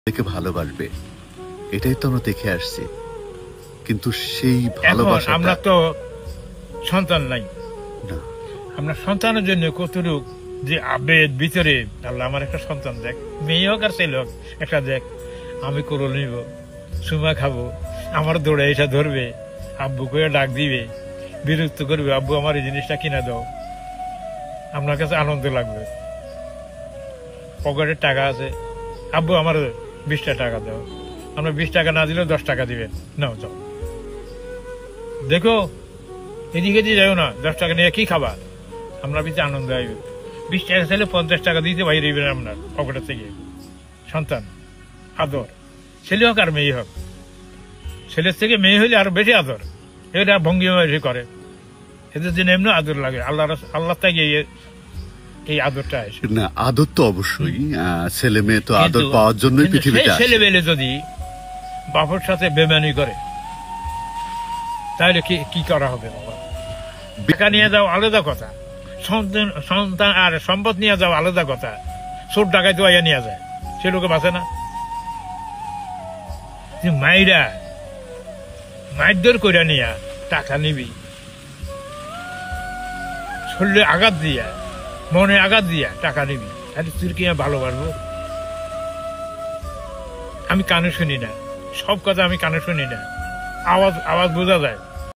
দেখে ভালোবাসবে, এটাই তো আমরা দেখে আসছি। কিন্তু সেই ভালোবাসা আমরা তো সন্তান নাই না। আমরা সন্তানের জন্য কতটুক যে আবেগ ভিতরে, আল্লাহ আমার একটা সন্তান দেখ, মেয়ে হোক আর ছেলে হোক, একটা দেখ, আমি করল নিব, সুমা খাবো, আমার দৌড়ে এসে ধরবে, আব্বু করে ডাক দিবে, বিরক্ত করবে, আব্বু আমার এই জিনিসটা কিনে দাও, আপনার কাছে আনন্দ লাগবে। পকেটের টাকা আছে, আব্বু আমার 20টা টাকা দাও, আমরা 20 টাকা না দিলেও 10 টাকা দিবেন, নাও যাও, দেখো এদিকে দিয়ে যাও না, 10 টাকা নিয়ে কি খাবা, আমরা বেশি আনন্দ আসবে। 20 টাকা ছেলে 50 টাকা দিতে বাইরে আপনার পকেটের থেকে। সন্তান আদর, ছেলে হোক আর মেয়ে হোক, ছেলের থেকে মেয়ে হইলে আরো বেশি আদর, এটা ভঙ্গিমা এসে করে, এদের জন্য এমনি আদর লাগে। আল্লাহ থেকে এই আদরটা আসে না। আদর তো অবশ্যই, ছেলে মেয়ে তো আদর পাওয়ার জন্যই পৃথিবীতে আসে। ছেলে মেয়ে যদি বাপের সাথে বেমানি করে তাহলে কি করা হবে? বাবা টাকা নিয়ে যাও আলাদা কথা, সন্তান আর সম্পদ নিয়ে যাও আলাদা কথা, চোর ডাকায় তো নিয়ে যায়, সে লোকে বাঁচে না। মাইরা মাইর কইরা নিয়া টাকা নিবি, শরীরে আঘাত দিয়া, মনে আঘাত দিয়া টাকা নিবি, তাহলে তুই কি ভালোবাসবো? আমি কানে শুনি না, সব কথা আমি কানে শুনি না, আওয়াজ বোঝা যায়।